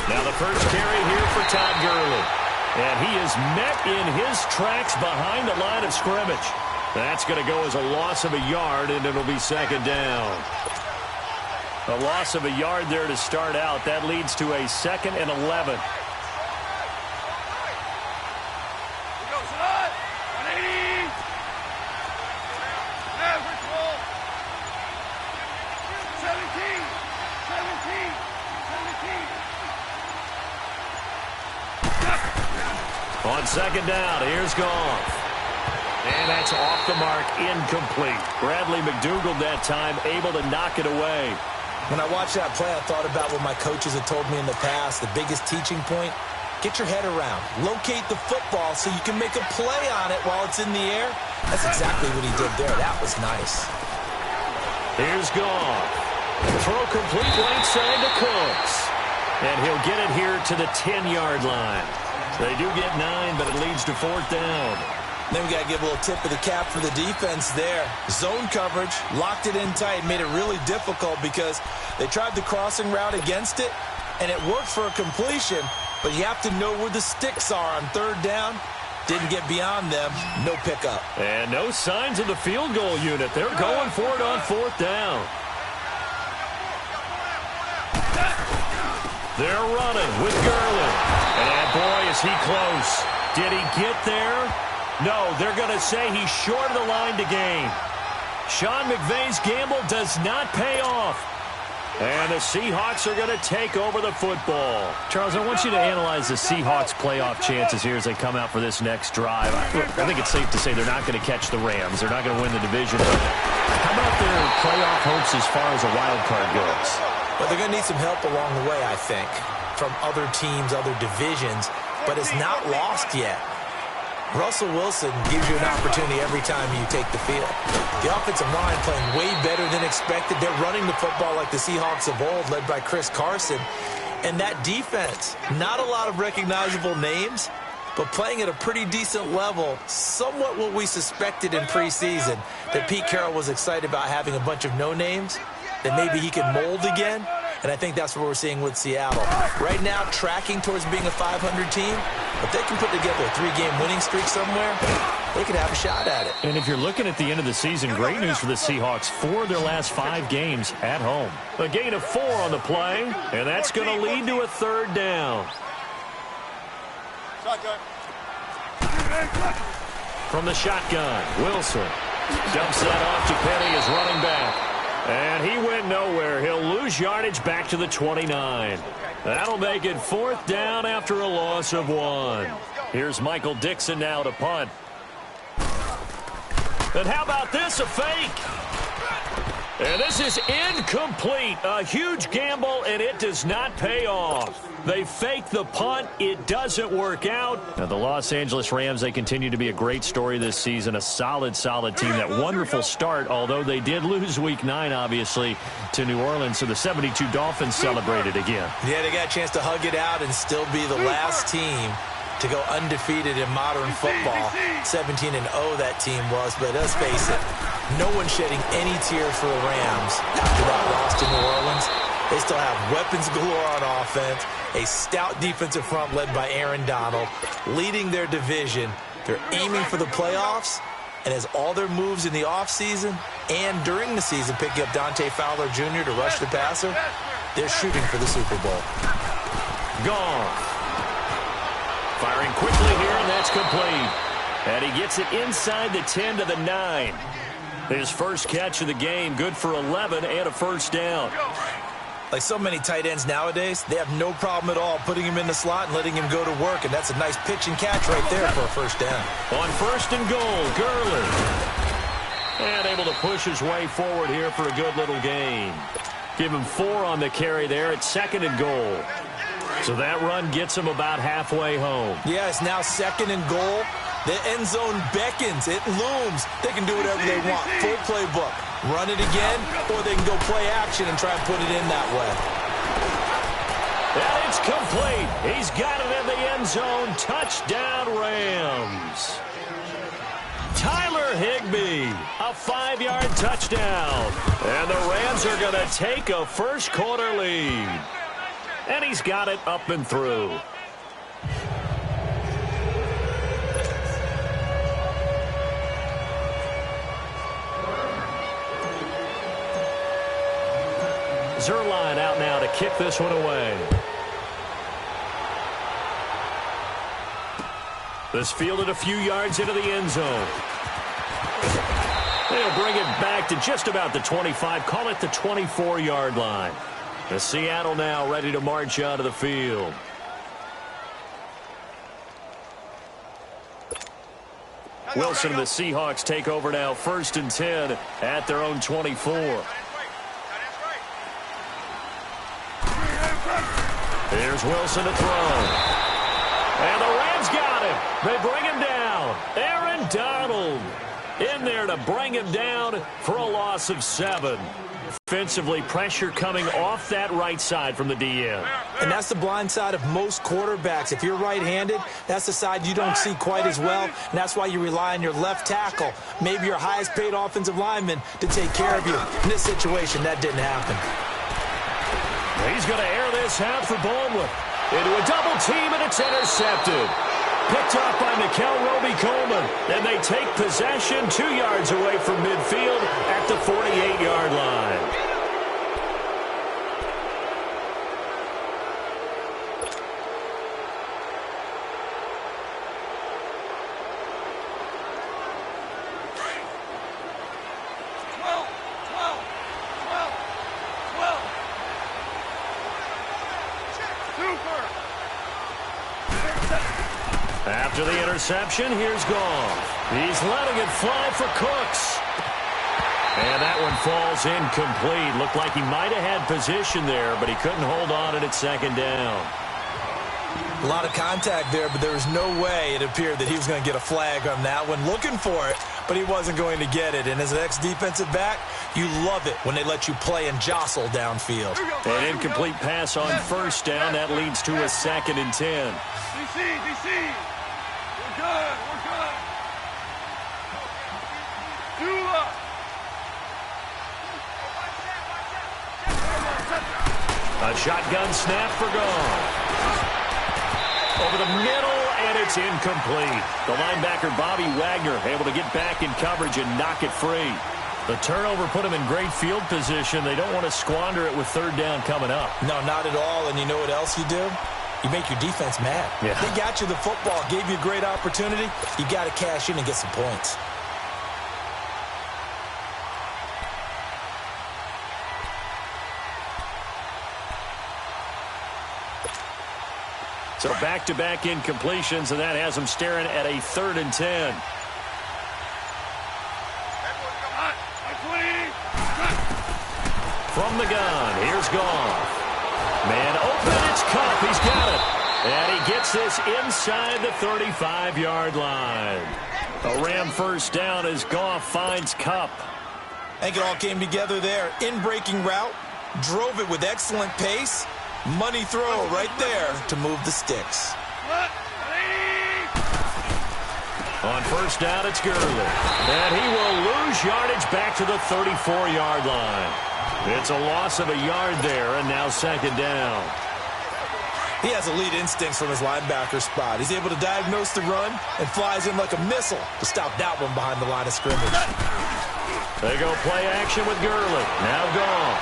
Now the first carry here for Todd Gurley. And he is met in his tracks behind the line of scrimmage. That's going to go as a loss of a yard, and it'll be second down. A loss of a yard there to start out. That leads to a 2nd and 11. On second down, here's Goff. And that's off the mark, incomplete. Bradley McDougald that time able to knock it away. When I watched that play, I thought about what my coaches had told me in the past. The biggest teaching point, get your head around. Locate the football so you can make a play on it while it's in the air. That's exactly what he did there. That was nice. Here's Goff. Throw complete right side to Cooks. And he'll get it here to the 10-yard line. They do get 9, but it leads to 4th down. Then we got to give a little tip of the cap for the defense there. Zone coverage, locked it in tight, made it really difficult because they tried the crossing route against it, and it worked for a completion, but you have to know where the sticks are on 3rd down. Didn't get beyond them, no pickup. And no signs of the field goal unit. They're going for it on 4th down. They're running with Gurley. And boy, is he close. Did he get there? No, they're going to say he's short of the line to gain. Sean McVay's gamble does not pay off. And the Seahawks are going to take over the football. Charles, I want you to analyze the Seahawks' playoff chances here as they come out for this next drive. I think it's safe to say they're not going to catch the Rams. They're not going to win the division. But how about their playoff hopes as far as a wild card goes? Well, they're going to need some help along the way, I think, from other teams, other divisions. But it's not lost yet. Russell Wilson gives you an opportunity every time you take the field. The offensive line playing way better than expected. They're running the football like the Seahawks of old, led by Chris Carson. And that defense, not a lot of recognizable names, but playing at a pretty decent level, somewhat what we suspected in preseason, that Pete Carroll was excited about having a bunch of no-names, that maybe he can mold again. And I think that's what we're seeing with Seattle. Right now, tracking towards being a 500 team. If they can put together a 3-game winning streak somewhere, they could have a shot at it. And if you're looking at the end of the season, great news for the Seahawks. 4 of their last 5 games at home. A gain of 4 on the play, and that's going to lead to a 3rd down. From the shotgun, Wilson dumps that off to Penny as running back. And he went nowhere. He'll lose yardage back to the 29. That'll make it 4th down after a loss of 1. Here's Michael Dixon now to punt. And how about this, a fake? And this is incomplete. A huge gamble, and it does not pay off. They fake the punt. It doesn't work out. Now, the Los Angeles Rams, they continue to be a great story this season. A solid team. That wonderful start, although they did lose Week 9, obviously, to New Orleans. So the 72 Dolphins celebrated again. Yeah, they got a chance to hug it out and still be the last team to go undefeated in modern football. 17-0 that team was, but let's face it, no one shedding any tears for the Rams after that loss to New Orleans. They still have weapons galore on offense, a stout defensive front led by Aaron Donald, leading their division. They're aiming for the playoffs, and as all their moves in the offseason and during the season, picking up Dante Fowler Jr. to rush the passer, they're shooting for the Super Bowl. Gone. Firing quickly here, and that's complete. And he gets it inside the 10 to the 9. His first catch of the game, good for 11 and a 1st down. Like so many tight ends nowadays, they have no problem at all putting him in the slot and letting him go to work, and that's a nice pitch and catch right there for a 1st down. On 1st and goal, Gurley. And able to push his way forward here for a good little gain. Give him 4 on the carry there at 2nd and goal. So that run gets him about halfway home. Yeah, it's now 2nd and goal. The end zone beckons. It looms. They can do whatever they want. Full playbook. Run it again, or they can go play action and try and put it in that way. And it's complete. He's got it in the end zone. Touchdown, Rams. Tyler Higbee, a 5-yard touchdown. And the Rams are going to take a first-quarter lead. And he's got it up and through. Zerline out now to kick this one away. This fielded a few yards into the end zone. They'll bring it back to just about the 25. Call it the 24-yard line. The Seattle now ready to march onto the field. Wilson and the Seahawks take over now, 1st and 10 at their own 24. Here's Wilson to throw. And the Rams got him. They bring him down. Aaron Donald in there to bring him down for a loss of 7. Offensively, pressure coming off that right side from the DN. And that's the blind side of most quarterbacks. If you're right-handed, that's the side you don't see quite as well, and that's why you rely on your left tackle, maybe your highest-paid offensive lineman, to take care of you. In this situation, that didn't happen. He's going to air this out for Baldwin. Into a double team, and it's intercepted. Picked up by Mikel Roby-Coleman, and they take possession 2 yards away from midfield at the 48-yard line. After the interception, here's Goff. He's letting it fly for Cooks. And that one falls incomplete. Looked like he might have had position there, but he couldn't hold on at 2nd down. A lot of contact there, but there was no way it appeared that he was going to get a flag on that one. Looking for it, but he wasn't going to get it. And as an ex-defensive back, you love it when they let you play and jostle downfield. An incomplete pass on 1st down. That leads to a 2nd and 10. DC. We're good. A shotgun snap for Goff. Over the middle, and it's incomplete. The linebacker, Bobby Wagner, able to get back in coverage and knock it free. The turnover put him in great field position. They don't want to squander it with 3rd down coming up. No, not at all. And you know what else you do? You make your defense mad. Yeah. They got you the football, gave you a great opportunity. You got to cash in and get some points. So back-to-back incompletions, and that has them staring at a 3rd and 10. From the gun, here's Goff. Man open, it's Cup. He's got it. And he gets this inside the 35-yard line. A Ram 1st down as Goff finds Cup. I think it all came together there. In-breaking route, drove it with excellent pace. Money throw right there to move the sticks. On 1st down, it's Gurley. And he will lose yardage back to the 34-yard line. It's a loss of a yard there, and now 2nd down. He has elite instincts from his linebacker spot. He's able to diagnose the run and flies in like a missile to stop that one behind the line of scrimmage. They go play action with Gurley. Now Goff.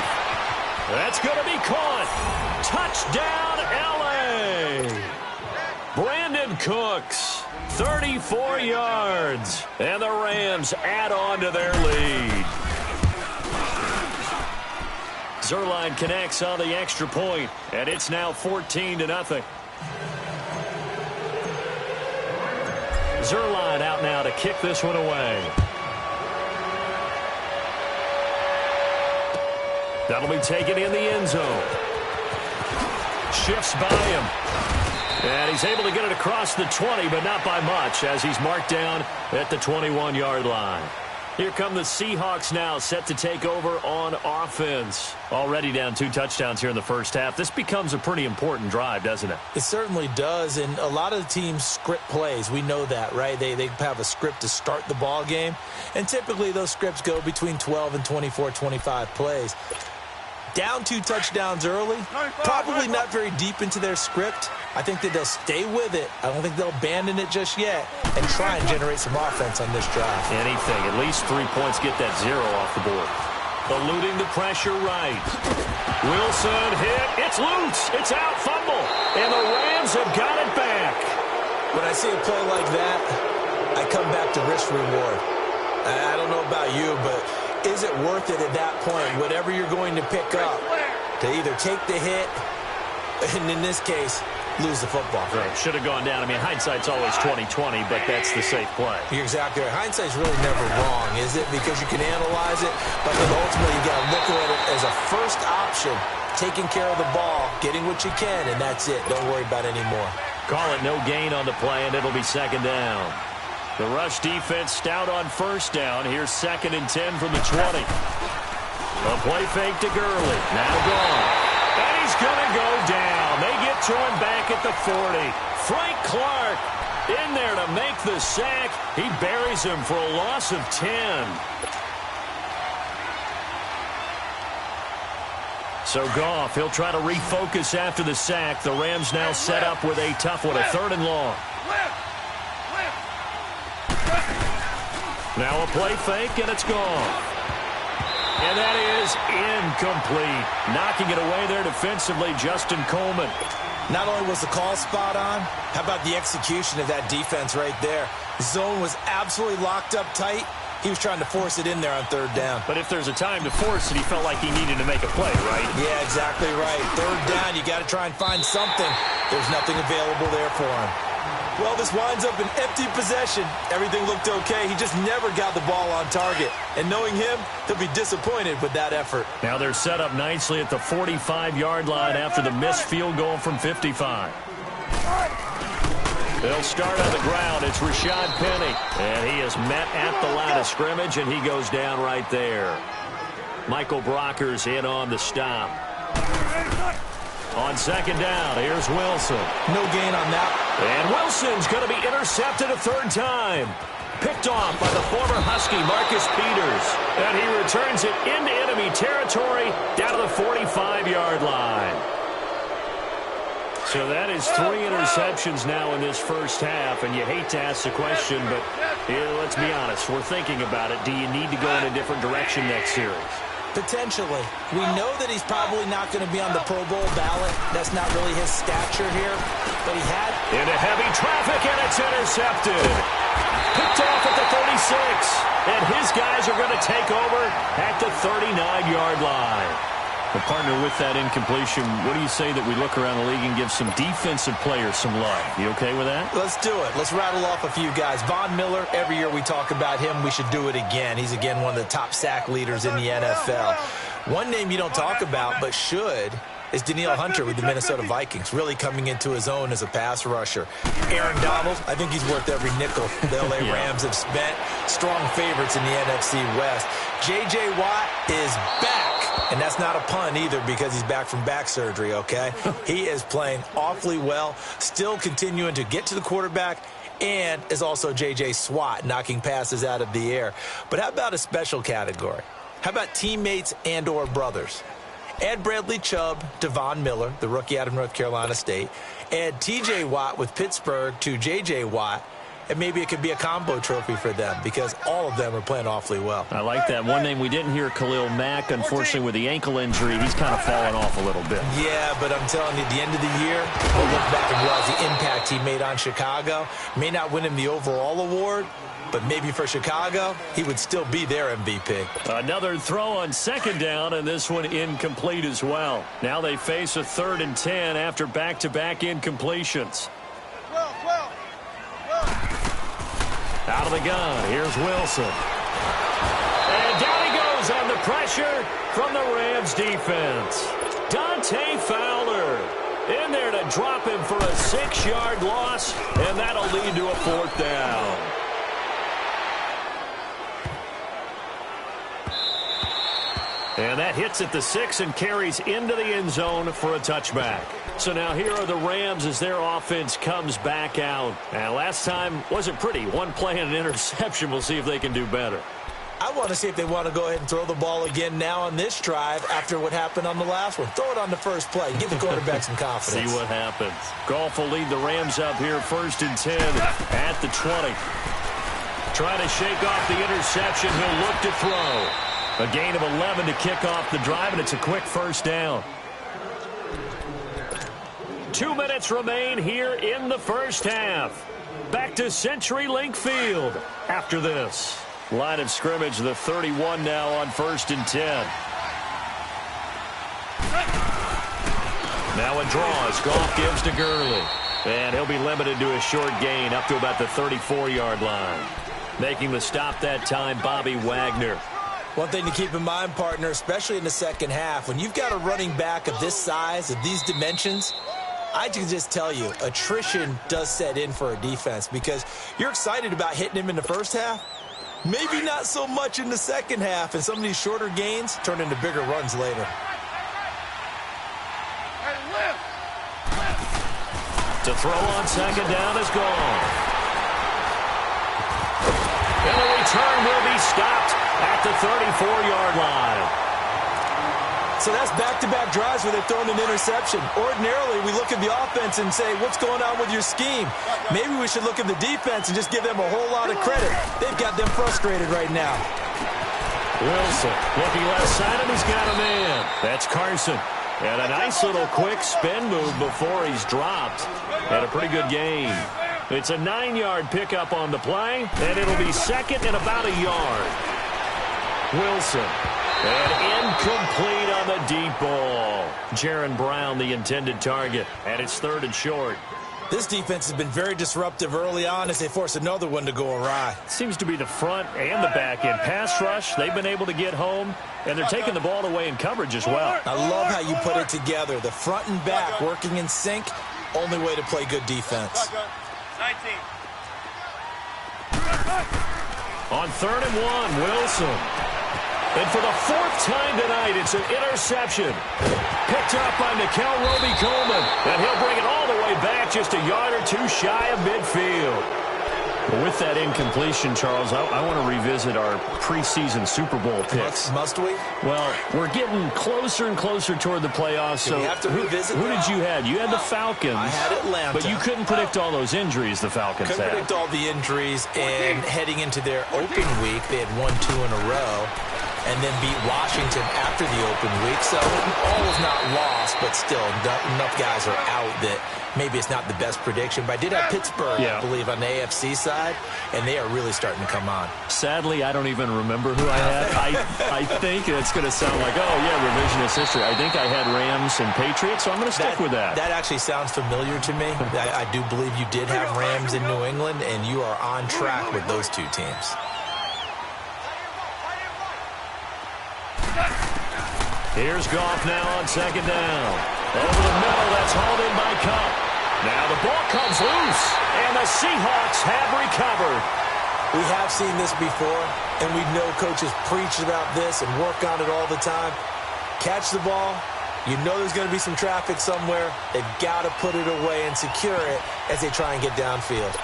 That's going to be caught. Touchdown, L.A. Brandon Cooks, 34 yards. And the Rams add on to their lead. Zerline connects on the extra point, and it's now 14-0. Zerline out now to kick this one away. That'll be taken in the end zone. Shifts by him. And he's able to get it across the 20, but not by much, as he's marked down at the 21-yard line. Here come the Seahawks now, set to take over on offense. Already down 2 touchdowns here in the 1st half. This becomes a pretty important drive, doesn't it? It certainly does, and a lot of the teams script plays. We know that, right? They have a script to start the ball game, and typically those scripts go between 12 and 24, 25 plays. Down 2 touchdowns early, probably not very deep into their script. I think that they'll stay with it. I don't think they'll abandon it just yet and try and generate some offense on this drive. Anything. At least 3 points, get that 0 off the board. Eluding the pressure right. Wilson hit. It's loose. It's out. Fumble. And the Rams have got it back. When I see a play like that, I come back to risk reward. I don't know about you, but is it worth it at that point, whatever you're going to pick up, to either take the hit, and in this case, lose the football? Right. Should have gone down. I mean, hindsight's always 20/20, but that's the safe play. You're exactly right. Hindsight's really never wrong, is it? Because you can analyze it, but then ultimately you got to look at it as a first option, taking care of the ball, getting what you can, and that's it. Don't worry about it anymore. Call it no gain on the play, and it'll be 2nd down. The rush defense stout on 1st down. Here's 2nd and 10 from the 20. A play fake to Gurley. Now gone. And he's going to go down. They get to him back at the 40. Frank Clark in there to make the sack. He buries him for a loss of 10. So Goff, he'll try to refocus after the sack. The Rams now set up with a tough one, a 3rd and long. Now a play fake, and it's gone. And that is incomplete. Knocking it away there defensively, Justin Coleman. Not only was the call spot on, how about the execution of that defense right there? Zone was absolutely locked up tight. He was trying to force it in there on 3rd down. But if there's a time to force it, he felt like he needed to make a play, right? Yeah, exactly right. 3rd down, you got to try and find something. There's nothing available there for him. Well, this winds up an empty possession. Everything looked okay. He just never got the ball on target. And knowing him, he'll be disappointed with that effort. Now they're set up nicely at the 45-yard line after the missed field goal from 55. They'll start on the ground. It's Rashad Penny. And he is met at the line of scrimmage, and he goes down right there. Michael Brockers in on the stop. On 2nd down, here's Wilson. No gain on that. And Wilson's going to be intercepted a 3rd time. Picked off by the former Husky, Marcus Peters. And he returns it into enemy territory down to the 45-yard line. So that is 3 interceptions now in this first half. And you hate to ask the question, but let's be honest. We're thinking about it. Do you need to go in a different direction next series? Potentially. We know that he's probably not going to be on the Pro Bowl ballot. That's not really his stature here. But he had... Into heavy traffic, and it's intercepted. Picked off at the 36. And his guys are going to take over at the 39-yard line. The partner with that incompletion, what do you say that we look around the league and give some defensive players some love? You okay with that? Let's do it. Let's rattle off a few guys. Von Miller, every year we talk about him, we should do it again. He's, again, one of the top sack leaders in the NFL. One name you don't talk about, but should, is Danielle Hunter with the Minnesota Vikings, really coming into his own as a pass rusher. Aaron Donald, I think he's worth every nickel the L.A. Rams have spent. Strong favorites in the NFC West. J.J. Watt is back. And that's not a pun either, because he's back from back surgery, okay? He is playing awfully well, still continuing to get to the quarterback, and is also J.J. Swat, knocking passes out of the air. But how about a special category? How about teammates and or brothers? Add Bradley Chubb to Von Miller, the rookie out of North Carolina State. Add T.J. Watt with Pittsburgh to J.J. Watt. And maybe it could be a combo trophy for them, because all of them are playing awfully well. I like that. One name we didn't hear, Khalil Mack. Unfortunately, with the ankle injury, he's kind of fallen off a little bit. Yeah, but I'm telling you, at the end of the year, we'll look back and realize the impact he made on Chicago. May not win him the overall award, but maybe for Chicago, he would still be their MVP. Another throw on 2nd down, and this one incomplete as well. Now they face a 3rd and 10 after back-to-back incompletions. Out of the gun, here's Wilson. And down he goes on the pressure from the Rams defense. Dante Fowler in there to drop him for a 6-yard loss, and that'll lead to a 4th down. And that hits at the 6 and carries into the end zone for a touchback. So now here are the Rams as their offense comes back out. And last time wasn't pretty. One play and an interception. We'll see if they can do better. I want to see if they want to go ahead and throw the ball again now on this drive after what happened on the last one. Throw it on the first play. Give the quarterback some confidence. See what happens. Goff will lead the Rams up here 1st and 10 at the 20. Trying to shake off the interception. He'll look to throw. A gain of 11 to kick off the drive, and it's a quick first down. 2 minutes remain here in the first half. Back to CenturyLink Field after this. Line of scrimmage, the 31 now on 1st and 10. Now a draw as Goff gives to Gurley. And he'll be limited to a short gain up to about the 34-yard line. Making the stop that time, Bobby Wagner. One thing to keep in mind, partner, especially in the second half, when you've got a running back of this size, of these dimensions, I can just tell you, attrition does set in for a defense because you're excited about hitting him in the first half. Maybe not so much in the second half, and some of these shorter gains turn into bigger runs later. To throw on second down is gone. And the return will be stopped at the 34-yard line. So that's back-to-back drives where they're throwing an interception. Ordinarily, we look at the offense and say, what's going on with your scheme? Maybe we should look at the defense and just give them a whole lot of credit. They've got them frustrated right now. Wilson looking left side, and he's got a man. That's Carson. And a nice little quick spin move before he's dropped. And a pretty good gain. It's a 9-yard pickup on the play, and it'll be second and about a yard. Wilson. And incomplete on the deep ball. Jaron Brown, the intended target. And it's 3rd and short. This defense has been very disruptive early on as they force another one to go awry. Seems to be the front and the back end. Pass rush, they've been able to get home, and they're taking the ball away in coverage as well. I love how you put it together. The front and back working in sync, only way to play good defense. 19. On 3rd and 1, Wilson. And for the 4th time tonight, it's an interception. Picked up by Nickel Roby-Coleman. And he'll bring it all the way back just a yard or two shy of midfield. Well, with that incompletion, Charles, I want to revisit our preseason Super Bowl picks. Must we? Well, we're getting closer and closer toward the playoffs. So we have to revisit who did you have? You had the Falcons. I had Atlanta. But you couldn't predict all those injuries the Falcons Couldn't had. predict all the injuries, and heading into their open week, they had won 2 in a row. And then beat Washington after the open week. So all is not lost, but still enough guys are out that maybe it's not the best prediction. But I did have Pittsburgh, I believe, on the AFC side, and they are really starting to come on. Sadly, I don't even remember who I had. I think it's going to sound like, oh, yeah, revisionist history. I think I had Rams and Patriots, so I'm going to stick with that. That actually sounds familiar to me. I do believe you did have Rams in New England, and you are on track with those two teams. Here's Goff now on second down. Over the middle, that's hauled in by Kupp. Now the ball comes loose, and the Seahawks have recovered. We have seen this before, and we know coaches preach about this and work on it all the time. Catch the ball. You know there's going to be some traffic somewhere. They've got to put it away and secure it as they try and get downfield.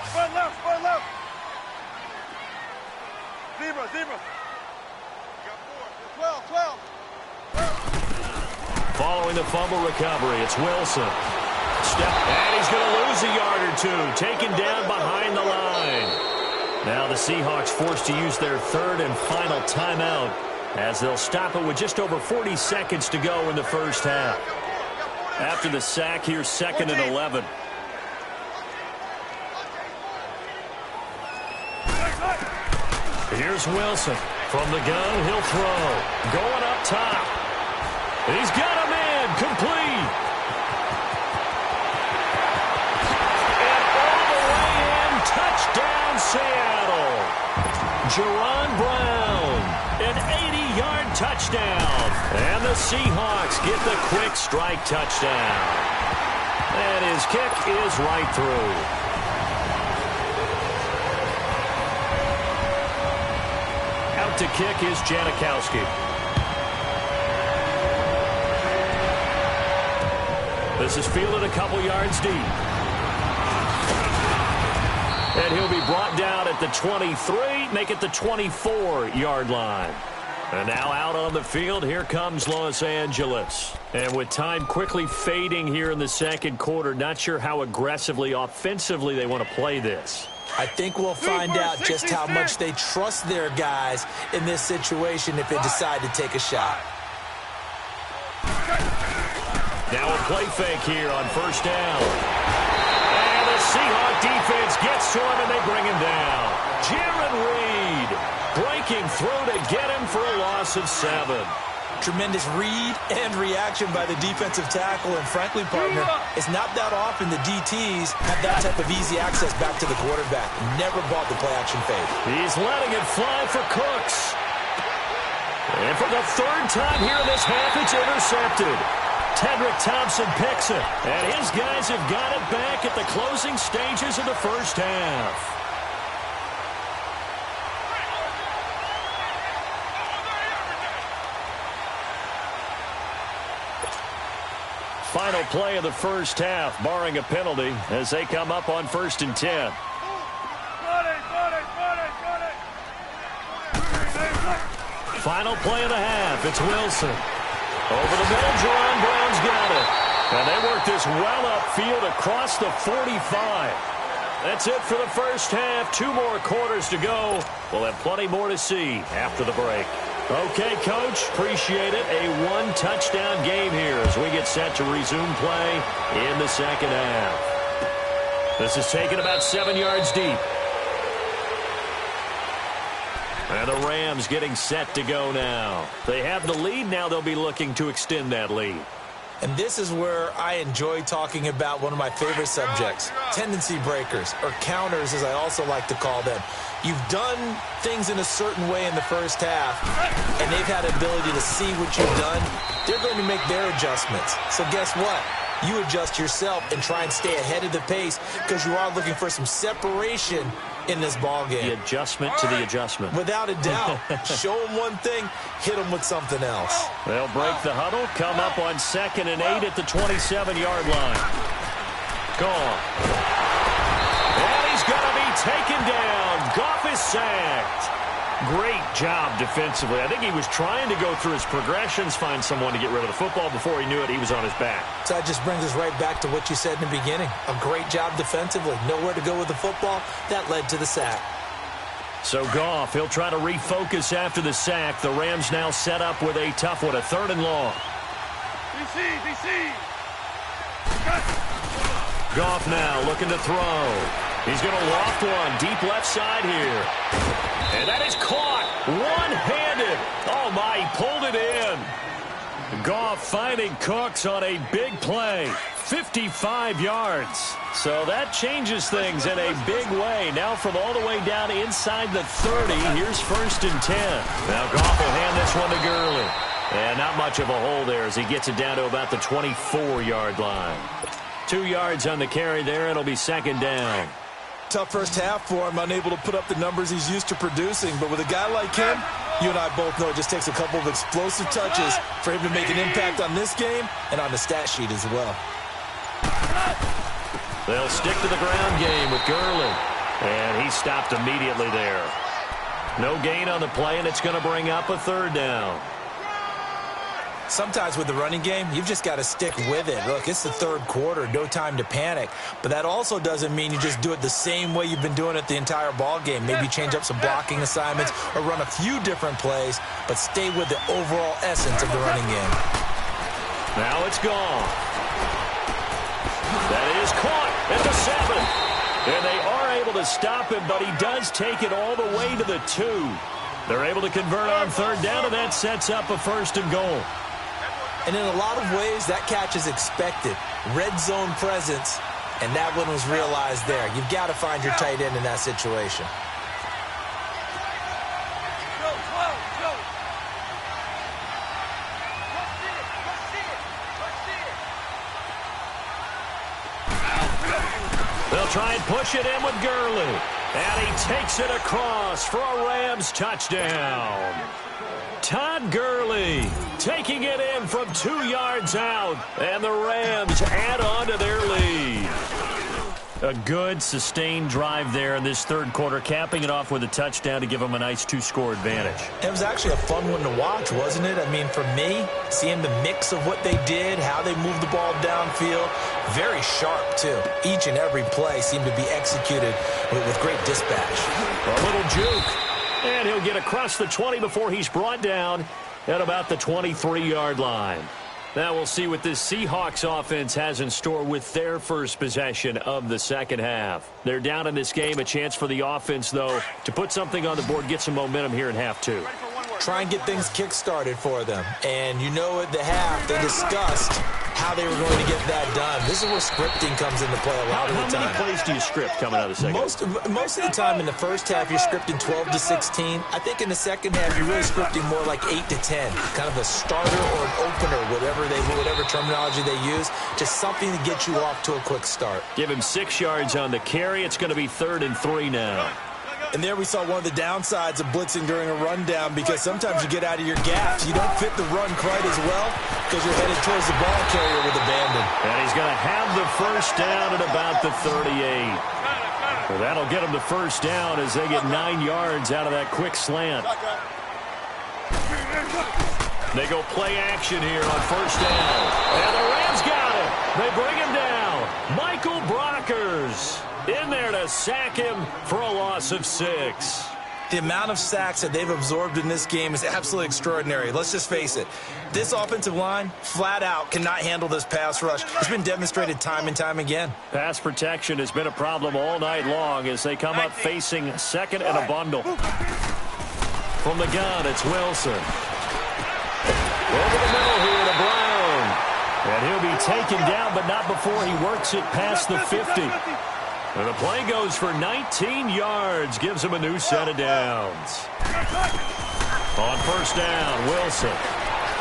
Spread left. Zebra. Got 4. 12. Following the fumble recovery, it's Wilson. And he's going to lose a yard or two, taken down behind the line. Now the Seahawks forced to use their 3rd and final timeout as they'll stop it with just over 40 seconds to go in the first half. After the sack, here's 2nd and 11. Here's Wilson. From the gun, he'll throw. Going up top. He's got a man. Complete. And all the way in. Touchdown, Seattle. Jaron Brown. An 80-yard touchdown. And the Seahawks get the quick strike touchdown. And his kick is right through. To kick is Janikowski. This is fielded a couple yards deep. And he'll be brought down at the 23, make it the 24-yard line. And now out on the field, here comes Los Angeles. And with time quickly fading here in the second quarter, not sure how aggressively, offensively they want to play this. I think we'll find out just how much they trust their guys in this situation if they decide to take a shot. Now a play fake here on first down. And the Seahawks defense gets to him, and they bring him down. Jaron Reed breaking through to get him for a loss of 7. Tremendous read and reaction by the defensive tackle. And frankly, partner, it's not that often the DTs have that type of easy access back to the quarterback. Never bought the play-action fake. He's letting it fly for Cooks. And for the third time here in this half, it's intercepted. Tedrick Thompson picks it. And his guys have got it back at the closing stages of the first half. Final play of the first half, barring a penalty, as they come up on 1st and 10. Final play of the half. It's Wilson. Over the middle, Jerron Brown's got it. And they work this well upfield across the 45. That's it for the first half. 2 more quarters to go. We'll have plenty more to see after the break. Okay, Coach, appreciate it. A 1-touchdown game here as we get set to resume play in the second half. This is taken about 7 yards deep. And the Rams getting set to go now. They have the lead. Now they'll be looking to extend that lead. And this is where I enjoy talking about one of my favorite subjects, tendency breakers, or counters as I also like to call them. You've done things in a certain way in the first half, and they've had the ability to see what you've done. They're going to make their adjustments. So guess what? You adjust yourself and try and stay ahead of the pace because you are looking for some separation in this ball game. The adjustment to the adjustment. Without a doubt. Show them one thing, hit them with something else. They'll break the huddle, come up on 2nd and 8 at the 27-yard line. Gone. And he's going to be taken down. Goff is sacked. Great job defensively. I think he was trying to go through his progressions, find someone to get rid of the football. Before he knew it, he was on his back. So that just brings us right back to what you said in the beginning. A great job defensively. Nowhere to go with the football. That led to the sack. So Goff, he'll try to refocus after the sack. The Rams now set up with a tough one, a 3rd and long. DC. Goff now looking to throw. He's going to loft one deep left side here. And that is caught one-handed. Oh, my, he pulled it in. Goff finding Cooks on a big play. 55 yards. So that changes things in a big way. Now from all the way down inside the 30, here's 1st and 10. Now Goff will hand this one to Gurley. And not much of a hole there as he gets it down to about the 24-yard line. 2 yards on the carry there. It'll be 2nd down. Tough first half for him, unable to put up the numbers he's used to producing. But with a guy like him, you and I both know it just takes a couple of explosive touches for him to make an impact on this game and on the stat sheet as well. They'll stick to the ground game with Gurley. And he stopped immediately there. No gain on the play, and it's going to bring up a 3rd down. Sometimes with the running game, you've just got to stick with it. Look, it's the 3rd quarter, no time to panic. But that also doesn't mean you just do it the same way you've been doing it the entire ball game. Maybe change up some blocking assignments or run a few different plays, but stay with the overall essence of the running game. Now it's gone. That is caught at the 7. And they are able to stop him, but he does take it all the way to the 2. They're able to convert on 3rd down, and that sets up a 1st and goal. And in a lot of ways, that catch is expected. Red zone presence, and that one was realized there. You've got to find your tight end in that situation. They'll try and push it in with Gurley. And he takes it across for a Rams touchdown. Todd Gurley taking it in from 2 yards out. And the Rams add on to their lead. A good, sustained drive there in this third quarter, capping it off with a touchdown to give them a nice 2-score advantage. It was actually a fun one to watch, wasn't it? I mean, for me, seeing the mix of what they did, how they moved the ball downfield, very sharp, too. Each and every play seemed to be executed with great dispatch. A little juke, and he'll get across the 20 before he's brought down at about the 23-yard line. Now we'll see what this Seahawks offense has in store with their first possession of the second half. They're down in this game. A chance for the offense, though, to put something on the board, get some momentum here in half two. Try and get things kick-started for them. And you know at the half, they discussed how they were going to get that done. This is where scripting comes into play a lot of the time. How many plays do you script coming out of the second half? Most of the time in the first half, you're scripting 12 to 16. I think in the second half, you're really scripting more like 8 to 10. Kind of a starter or an opener, whatever terminology they use. Just something to get you off to a quick start. Give him 6 yards on the carry. It's going to be 3rd and 3 now. And there we saw one of the downsides of blitzing during a rundown, because sometimes you get out of your gaps. You don't fit the run quite as well because you're headed towards the ball carrier with abandon. And he's going to have the first down at about the 38. Well, that'll get him the first down as they get 9 yards out of that quick slant. They go play action here on first down. And the Rams got it. They bring him down. Michael Brockers in there to sack him for a loss of 6. The amount of sacks that they've absorbed in this game is absolutely extraordinary. Let's just face it. This offensive line, flat out, cannot handle this pass rush. It's been demonstrated time and time again. Pass protection has been a problem all night long as they come up facing second and a bundle. From the gun, it's Wilson. Over the middle here to Brown. And he'll be taken down, but not before he works it past the 50. And the play goes for 19 yards, gives him a new set of downs. On first down, Wilson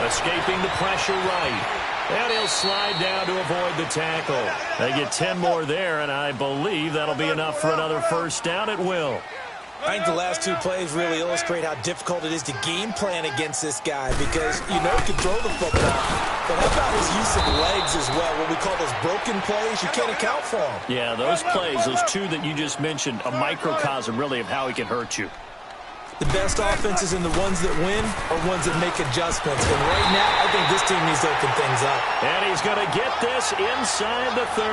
escaping the pressure right. And he'll slide down to avoid the tackle. They get 10 more there, and I believe that'll be enough for another first down at will. I think the last 2 plays really illustrate how difficult it is to game plan against this guy, because you know he can throw the football, but how about his use of legs as well? What we call those broken plays, you can't account for them. Yeah, those plays, those 2 that you just mentioned, a microcosm really of how he can hurt you. The best offenses and the ones that win are ones that make adjustments. And right now, I think this team needs to open things up. And he's going to get this inside the 30.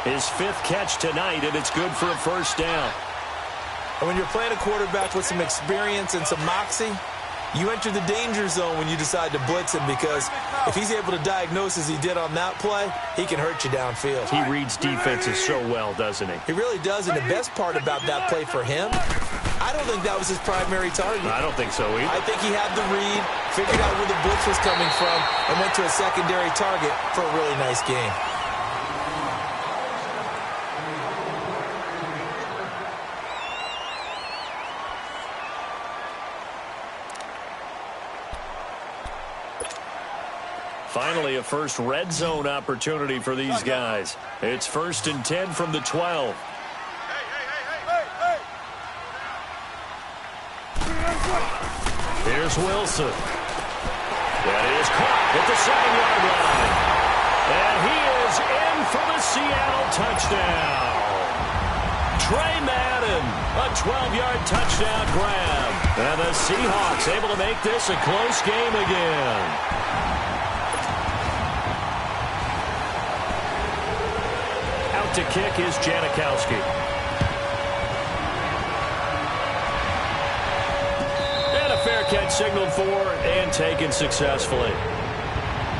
His 5th catch tonight, and it's good for a first down. And when you're playing a quarterback with some experience and some moxie, you enter the danger zone when you decide to blitz him, because if he's able to diagnose as he did on that play, he can hurt you downfield. He reads defenses so well, doesn't he? He really does, and the best part about that play for him, I don't think that was his primary target. I don't think so either. I think he had the read, figured out where the blitz was coming from, and went to a secondary target for a really nice game. Finally, a first red zone opportunity for these guys. It's 1st and 10 from the 12. Here's Wilson. That is caught at the 7-yard line. And he is in for the Seattle touchdown. Trey Madden, a 12-yard touchdown grab. And the Seahawks able to make this a close game again. To kick is Janikowski. And a fair catch signaled for and taken successfully.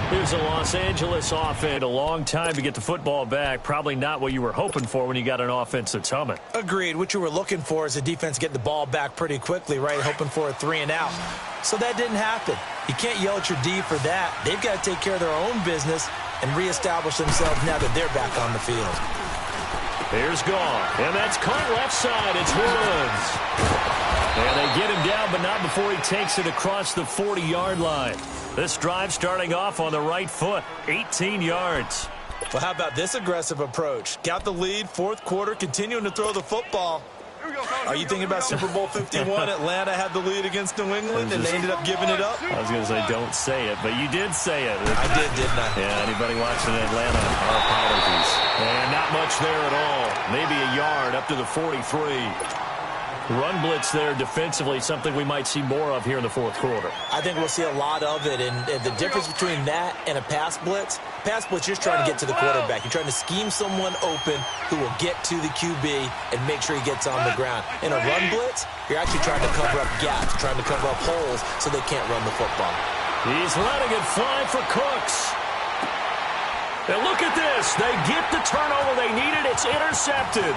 Here's a Los Angeles offense. A long time to get the football back. Probably not what you were hoping for when you got an offense that's humming. Agreed. What you were looking for is the defense get the ball back pretty quickly, right? Hoping for a 3 and out. So that didn't happen. You can't yell at your D for that. They've got to take care of their own business and reestablish themselves now that they're back on the field. Here's Gone, and that's caught left side. It's Woods. And they get him down, but not before he takes it across the 40-yard line. This drive starting off on the right foot, 18 yards. Well, how about this aggressive approach? Got the lead, fourth quarter, continuing to throw the football. Are you thinking about Super Bowl 51? Atlanta had the lead against New England, and they ended up giving it up? I was going to say don't say it, but you did say it. I did, didn't I? Yeah, anybody watching Atlanta, our apologies. And not much there at all. Maybe a yard up to the 43. Run blitz there defensively, something we might see more of here in the fourth quarter. I think we'll see a lot of it, and the difference between that and a pass blitz, you're just trying to get to the quarterback. You're trying to scheme someone open who will get to the QB and make sure he gets on the ground. In a run blitz, you're actually trying to cover up gaps, trying to cover up holes so they can't run the football. He's letting it fly for Cooks. And look at this. They get the turnover they needed. It's intercepted.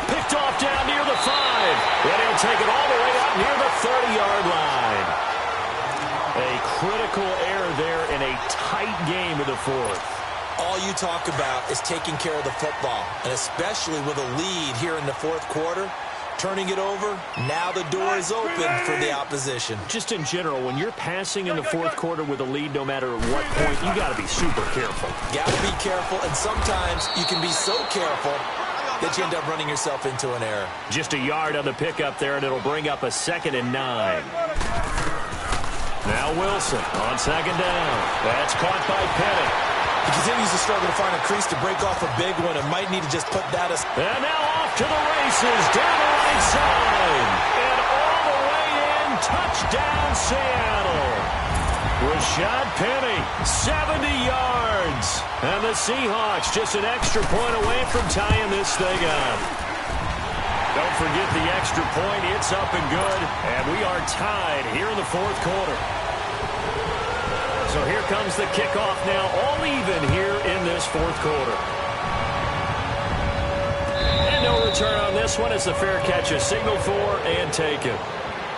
Picked off down near the 5. Then he'll take it all the way up near the 30-yard line. A critical error there in a tight game of the fourth. All you talk about is taking care of the football, and especially with a lead here in the fourth quarter, turning it over, now the door is open for the opposition. Just in general, when you're passing in the fourth quarter with a lead, no matter at what point, you got to be super careful. Got to be careful, and sometimes you can be so careful that you end up running yourself into an error. Just a yard on the pickup there, and it'll bring up a 2nd and 9. Now Wilson on 2nd down. That's caught by Penny. He continues to struggle to find a crease to break off a big one and might need to just put that as... And now off to the races, down the right side. And all the way in, touchdown Seattle. Rashad Penny, 70 yards. And the Seahawks just an extra point away from tying this thing up. Don't forget the extra point. It's up and good. And we are tied here in the fourth quarter. So here comes the kickoff now, all even here in this fourth quarter. And no return on this one as the fair catch is signaled for and taken.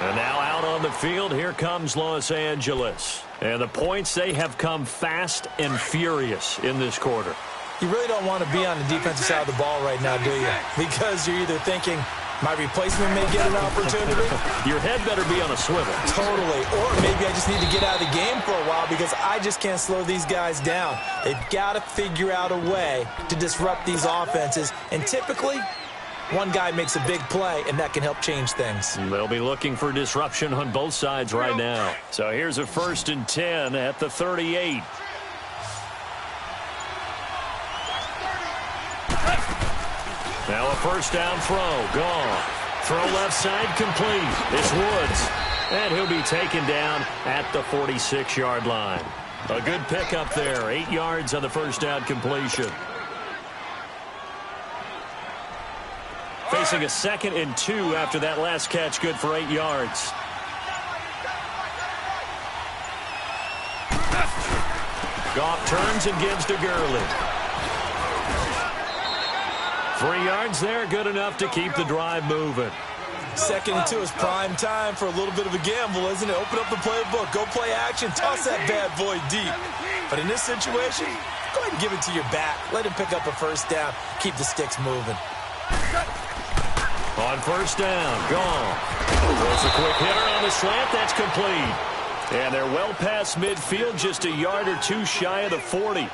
And now out on the field, here comes Los Angeles. And the points, they have come fast and furious in this quarter. You really don't want to be on the defensive side of the ball right now, do you? Because you're either thinking, my replacement may get an opportunity. Your head better be on a swivel. Totally. Or maybe I just need to get out of the game for a while because I just can't slow these guys down. They've got to figure out a way to disrupt these offenses. And typically, one guy makes a big play, and that can help change things. They'll be looking for disruption on both sides right now. So here's a 1st and 10 at the 38. Now a first down throw, gone. Throw left side complete. It's Woods. And he'll be taken down at the 46-yard line. A good pickup there, 8 yards on the first down completion. Facing a 2nd and 2 after that last catch, good for 8 yards. Goff turns and gives to Gurley. 3 yards there, good enough to keep the drive moving. 2nd and 2 is prime time for a little bit of a gamble, isn't it? Open up the playbook, go play action, toss that bad boy deep. But in this situation, go ahead and give it to your back. Let him pick up a first down, keep the sticks moving. On first down, gone. There's a quick hitter on the slant, that's complete. And they're well past midfield, just a yard or two shy of the 40.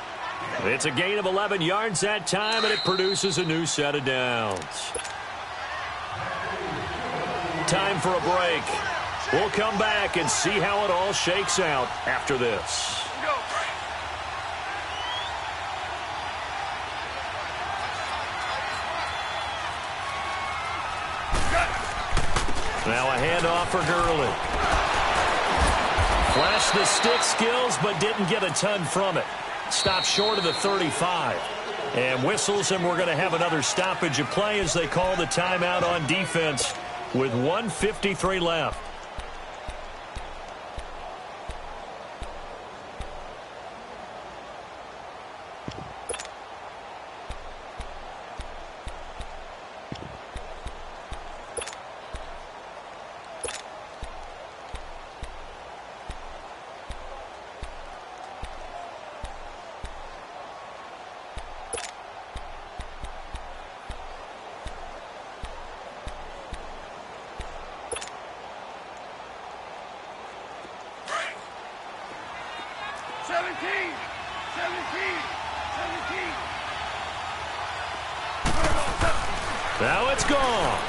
It's a gain of 11 yards that time, and it produces a new set of downs. Time for a break. We'll come back and see how it all shakes out after this. Now a handoff for Gurley. Flashed the stick skills, but didn't get a ton from it. Stopped short of the 35. And whistles, and we're going to have another stoppage of play as they call the timeout on defense with 1:53 left. Now it's gone.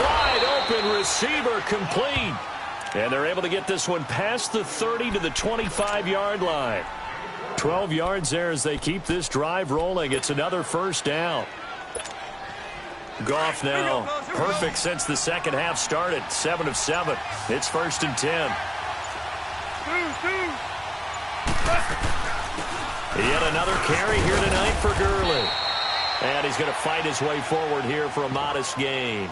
Wide open receiver complete. And they're able to get this one past the 30 to the 25-yard line. 12 yards there as they keep this drive rolling. It's another first down. Goff now perfect since the second half started. 7 of 7. It's 1st and 10. Yet another carry here tonight for Gurley. And he's going to fight his way forward here for a modest gain.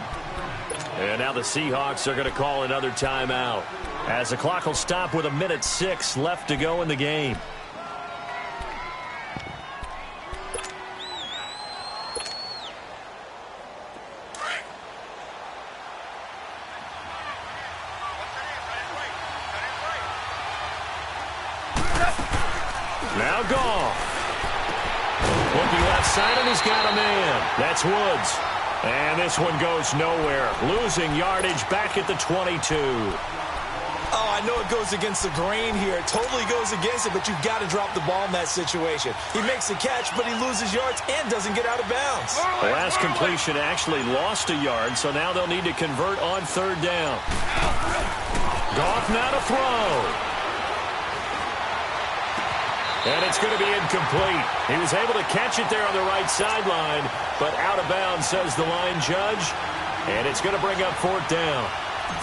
And now the Seahawks are going to call another timeout, as the clock will stop with 1:06 left to go in the game. Now Goff. Looking left side, and he's got a man. That's Woods. And this one goes nowhere. Losing yardage back at the 22. Oh, I know it goes against the grain here. It totally goes against it, but you've got to drop the ball in that situation. He makes the catch, but he loses yards and doesn't get out of bounds. The last completion actually lost a yard, so now they'll need to convert on 3rd down. Goff now to throw. And it's going to be incomplete. He was able to catch it there on the right sideline, but out of bounds, says the line judge. And it's going to bring up 4th down.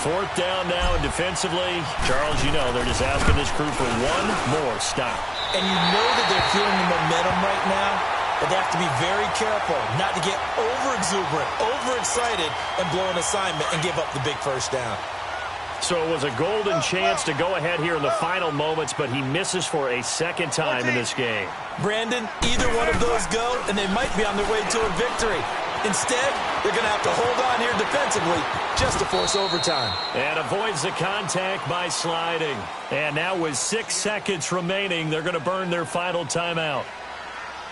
4th down now, and defensively, Charles, you know, they're just asking this crew for one more stop. And you know that they're feeling the momentum right now, but they have to be very careful not to get over-exuberant, overexcited, and blow an assignment and give up the big first down. So it was a golden chance to go ahead here in the final moments, but he misses for a second time in this game. Brandon, either one of those go, and they might be on their way to a victory. Instead, they're going to have to hold on here defensively just to force overtime. And avoids the contact by sliding. And now with 6 seconds remaining, they're going to burn their final timeout.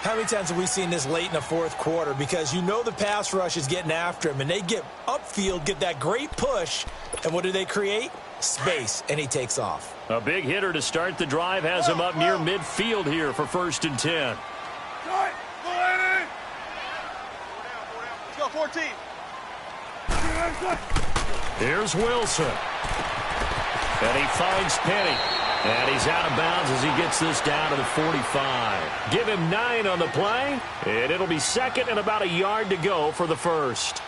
How many times have we seen this late in the 4th quarter? Because you know the pass rush is getting after him, and they get upfield, get that great push, and what do they create? Space, and he takes off. A big hitter to start the drive has him up near midfield here for 1st and 10. Let's go, 14. Here's Wilson. And he finds Penny. And he's out of bounds as he gets this down to the 45. Give him 9 on the play, and it'll be 2nd and about a yard to go for the 1st.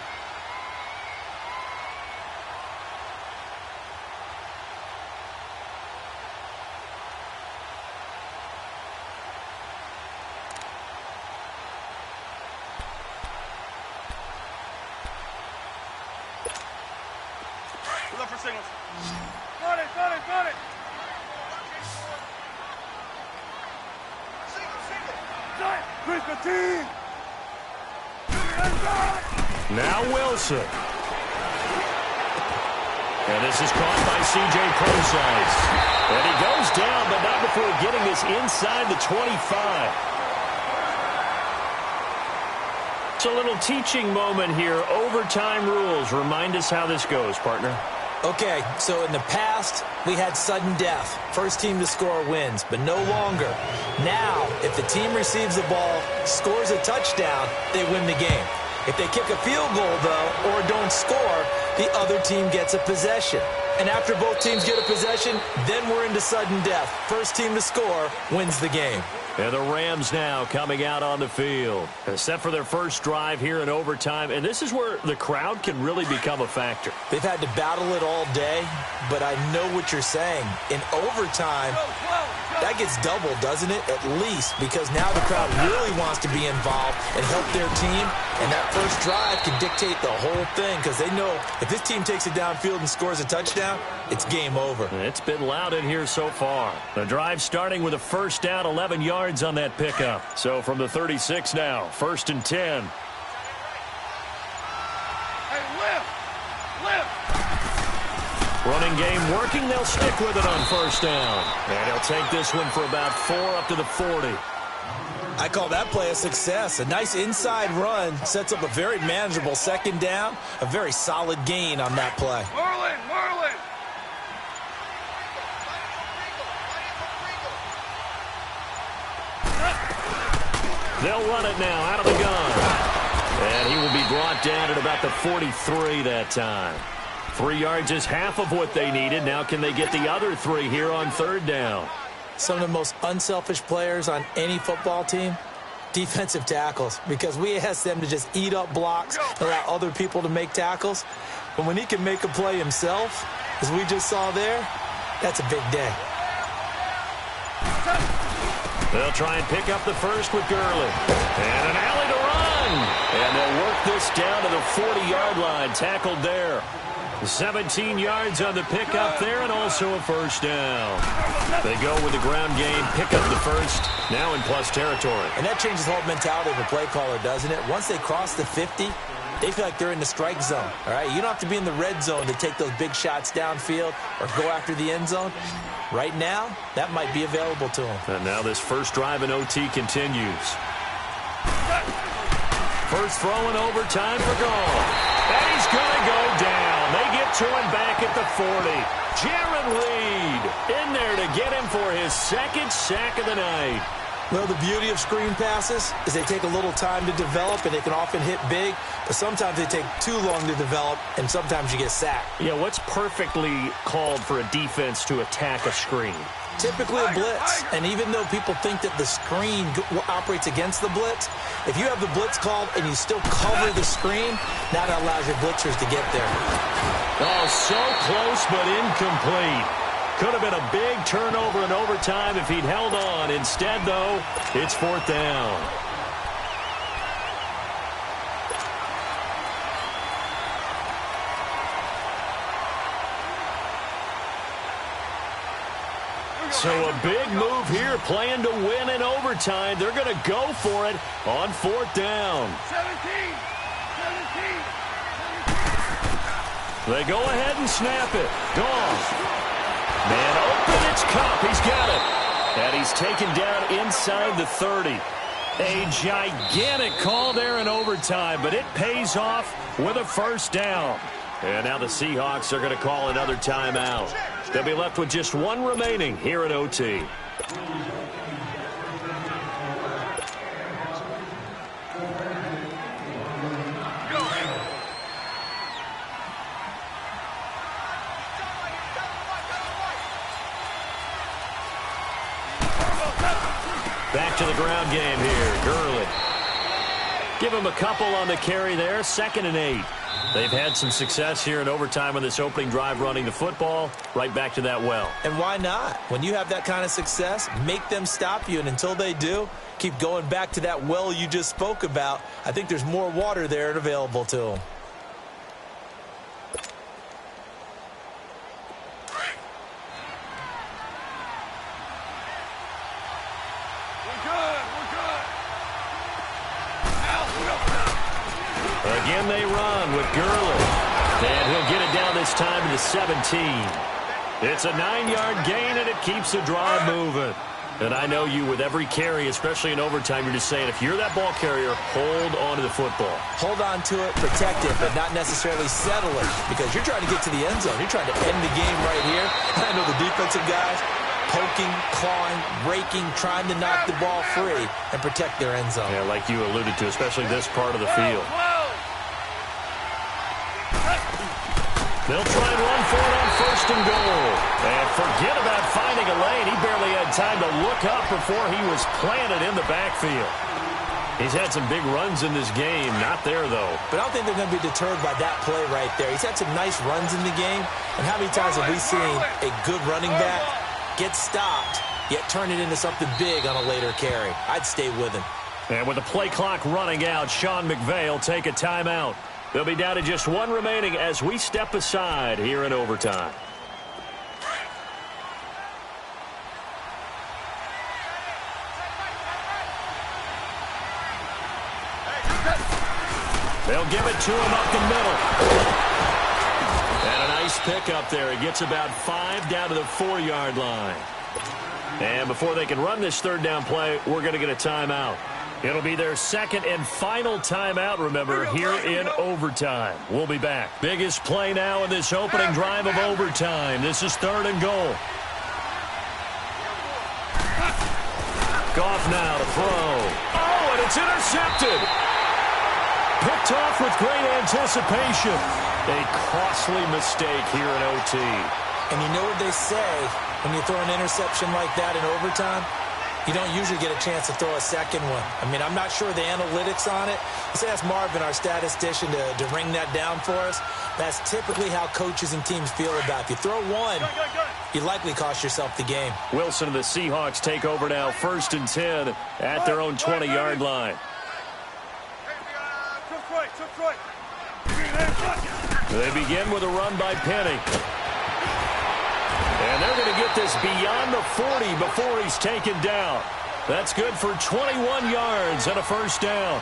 Look for signals. Got it, got it, got it. Now Wilson. And this is caught by C.J. Procise. And he goes down, but not before getting this inside the 25. It's a little teaching moment here. Overtime rules. Remind us how this goes, partner. Okay, so in the past, we had sudden death. First team to score wins, but no longer. Now, if the team receives the ball, scores a touchdown, they win the game. If they kick a field goal, though, or don't score, the other team gets a possession. And after both teams get a possession, then we're into sudden death. First team to score wins the game. And the Rams now coming out on the field. Set for their first drive here in overtime. And this is where the crowd can really become a factor. They've had to battle it all day, but I know what you're saying. In overtime, that gets doubled, doesn't it? At least, because now the crowd really wants to be involved and help their team. And that first drive can dictate the whole thing, because they know if this team takes it downfield and scores a touchdown, it's game over. It's been loud in here so far. The drive starting with a first down, 11 yards on that pickup. So from the 36 now, 1st and 10. Hey, lift! Running game working. They'll stick with it on 1st down. And he'll take this one for about 4 up to the 40. I call that play a success. A nice inside run sets up a very manageable 2nd down. A very solid gain on that play. Merlin! They'll run it now out of the gun. And he will be brought down at about the 43 that time. 3 yards is half of what they needed. Now can they get the other 3 here on third down? Some of the most unselfish players on any football team, defensive tackles, because we ask them to just eat up blocks and allow other people to make tackles. But when he can make a play himself, as we just saw there, that's a big day. They'll try and pick up the first with Gurley. And an alley to run. And they'll work this down to the 40-yard line, tackled there. 17 yards on the pickup there, and also a first down. They go with the ground game, pick up the first, now in plus territory. And that changes the whole mentality of a play caller, doesn't it? Once they cross the 50, they feel like they're in the strike zone, all right? You don't have to be in the red zone to take those big shots downfield or go after the end zone. Right now, that might be available to them. And now this first drive in OT continues. First throw in overtime for goal. And he's going to go down. They get to him back at the 40. Jaron Reed in there to get him for his second sack of the night. Well, the beauty of screen passes is they take a little time to develop, and they can often hit big, but sometimes they take too long to develop, and sometimes you get sacked. Yeah, what's perfectly called for a defense to attack a screen? Typically a blitz, and even though people think that the screen operates against the blitz, if you have the blitz called and you still cover the screen, that allows your blitzers to get there. Oh, so close but incomplete. Could have been a big turnover in overtime if he'd held on. Instead, though, it's fourth down. So a big move here, playing to win in overtime. They're going to go for it on fourth down. 17. They go ahead and snap it. Gone. Man open, it's Cup. He's got it. And he's taken down inside the 30. A gigantic call there in overtime, but it pays off with a first down. And now the Seahawks are going to call another timeout. They'll be left with just one remaining here at OT. Back to the ground game here. Gurley. Give him a couple on the carry there. 2nd and 8. They've had some success here in overtime on this opening drive running the football. Right back to that well. And why not? When you have that kind of success, make them stop you. And until they do, keep going back to that well you just spoke about. I think there's more water there and available to them. Again they run with Gurley. And he'll get it down this time to the 17. It's a 9-yard gain, and it keeps the drive moving. And I know you, with every carry, especially in overtime, you're just saying, if you're that ball carrier, hold on to the football. Hold on to it, protect it, but not necessarily settle it, because you're trying to get to the end zone. You're trying to end the game right here. I know the defensive guys poking, clawing, raking, trying to knock the ball free and protect their end zone. Yeah, like you alluded to, especially this part of the field. They'll try and run for it on 1st and goal. And forget about finding a lane. He barely had time to look up before he was planted in the backfield. He's had some big runs in this game. Not there, though. But I don't think they're going to be deterred by that play right there. He's had some nice runs in the game. And how many times have we seen a good running back get stopped, yet turn it into something big on a later carry? I'd stay with him. And with the play clock running out, Sean McVay will take a timeout. They'll be down to just one remaining as we step aside here in overtime. They'll give it to him up the middle. And a nice pickup there. He gets about 5 down to the 4-yard line. And before they can run this third down play, we're going to get a timeout. It'll be their second and final timeout, remember, here in overtime. We'll be back. Biggest play now in this opening drive of overtime. This is 3rd and goal. Goff now to throw. Oh, and it's intercepted. Picked off with great anticipation. A costly mistake here in OT. And you know what they say, when you throw an interception like that in overtime, you don't usually get a chance to throw a second one. I mean, I'm not sure the analytics on it. Let's ask Marvin, our statistician, to ring that down for us. That's typically how coaches and teams feel about it. If you throw one, you likely cost yourself the game. Wilson and the Seahawks take over now, 1st and 10 at their own 20-yard line. They begin with a run by Penny. And they're going to get this beyond the 40 before he's taken down. That's good for 21 yards and a 1st down.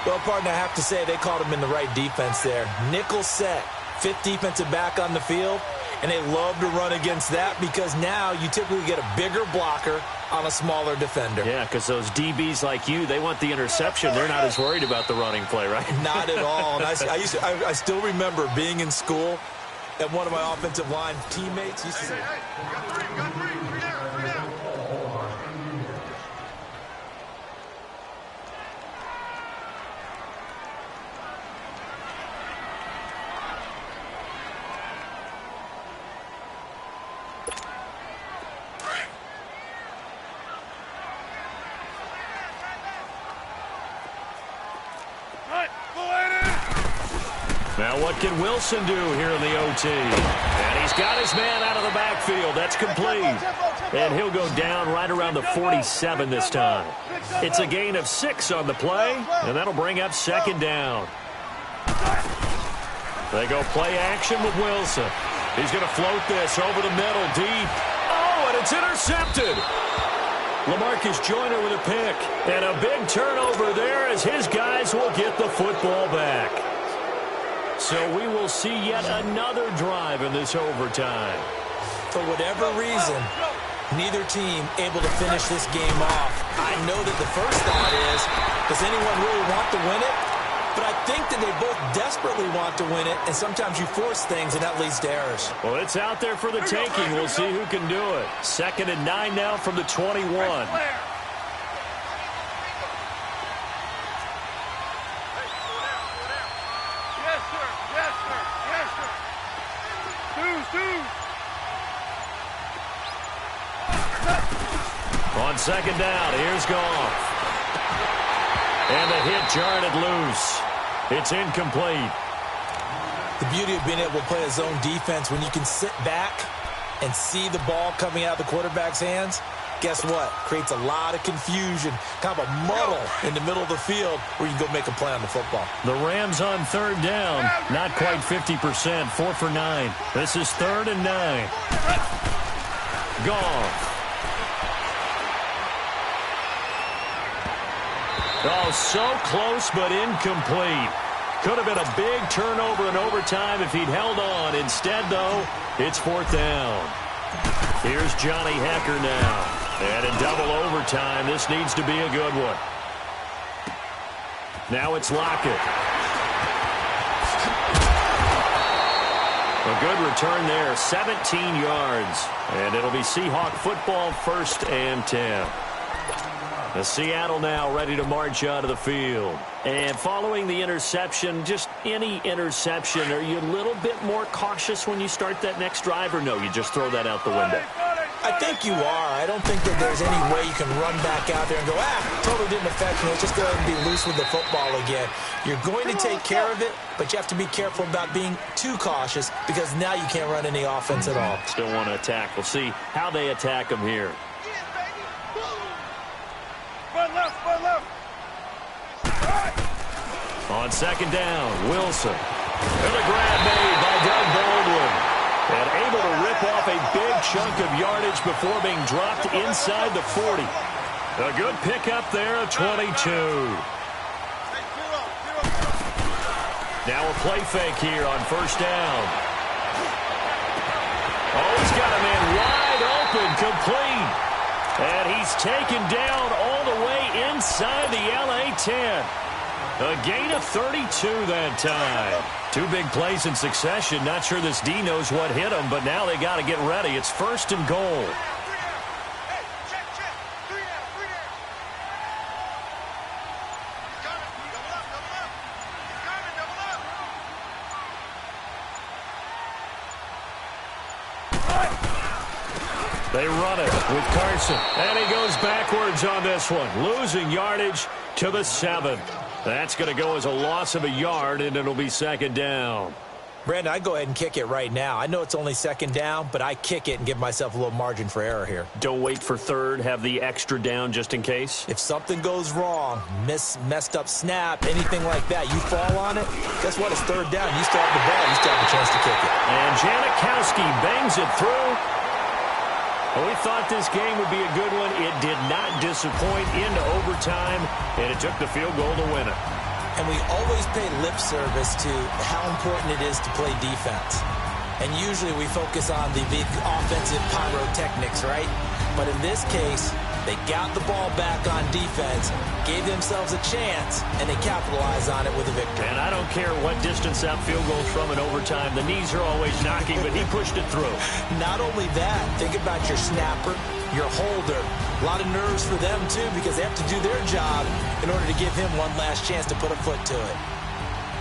Well, partner, I have to say they called him in the right defense there. Nickel set, 5th defensive back on the field, and they love to run against that because now you typically get a bigger blocker on a smaller defender. Yeah, because those DBs like you, they want the interception. They're not as worried about the running play, right? Not at all. And I still remember being in school, and one of my offensive line teammates used to say, You got three down. Now what can Wilson do here in the OT? And he's got his man out of the backfield. That's complete. And he'll go down right around the 47 this time. It's a gain of 6 on the play, and that'll bring up 2nd down. They go play action with Wilson. He's going to float this over the middle, deep. Oh, and it's intercepted. LaMarcus Joyner with a pick. And a big turnover there as his guys will get the football back. So we will see yet another drive in this overtime. For whatever reason, neither team able to finish this game off. I know that the first thought is, does anyone really want to win it? But I think that they both desperately want to win it, and sometimes you force things, and that leads to errors. Well, it's out there for the taking. We'll see who can do it. 2nd and 9 now from the 21. On 2nd down, here's Goff. And the hit jarred it loose. It's incomplete. The beauty of being able to play a zone defense, when you can sit back and see the ball coming out of the quarterback's hands, guess what? Creates a lot of confusion, kind of a muddle in the middle of the field where you can go make a play on the football. The Rams on 3rd down, not quite 50%, 4 for 9. This is 3rd and 9. Goff. Oh, so close but incomplete. Could have been a big turnover in overtime if he'd held on. Instead, though, it's 4th down. Here's Johnny Hecker now. And in double overtime, this needs to be a good one. Now it's Lockett. A good return there, 17 yards. And it'll be Seahawk football, 1st and 10. The Seattle now ready to march out of the field. And following the interception, just any interception, are you a little bit more cautious when you start that next drive, or no, you just throw that out the window? I think you are. I don't think that there's any way you can run back out there and go, totally didn't affect me. Let's just go ahead and be loose with the football again. You're going to take care of it, but you have to be careful about being too cautious because now you can't run any offense at all. Still want to attack. We'll see how they attack them here. On 2nd down, Wilson. And a grab made by Doug Baldwin. And able to rip off a big chunk of yardage before being dropped inside the 40. A good pickup there, 22. Now a play fake here on 1st down. Oh, he's got a man wide open, complete. And he's taken down all the way inside the LA 10. A gain of 32 that time. 2 big plays in succession. Not sure this D knows what hit him, but now they got to get ready. It's 1st and goal. They run it with Carson. And he goes backwards on this one, losing yardage to the 7. That's going to go as a loss of a yard, and it'll be second down. Brandon, I'd go ahead and kick it right now. I know it's only second down, but I kick it and give myself a little margin for error here. Don't wait for third. Have the extra down just in case. If something goes wrong, messed up snap, anything like that, you fall on it, guess what? It's third down. You still have the ball. You still have a chance to kick it. And Janikowski bangs it through. Well, we thought this game would be a good one. It did not disappoint into overtime, and it took the field goal to win it. And we always pay lip service to how important it is to play defense. And usually we focus on the offensive pyrotechnics, right? But in this case, they got the ball back on defense, gave themselves a chance, and they capitalized on it with a victory. And I don't care what distance that field goal's from in overtime. The knees are always knocking, but he pushed it through. Not only that, think about your snapper, your holder. A lot of nerves for them, too, because they have to do their job in order to give him one last chance to put a foot to it.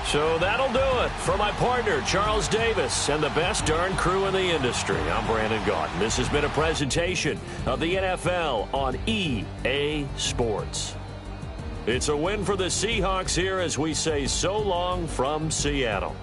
So that'll do it for my partner, Charles Davis, and the best darn crew in the industry. I'm Brandon Gaudin. This has been a presentation of the NFL on EA Sports. It's a win for the Seahawks here as we say so long from Seattle.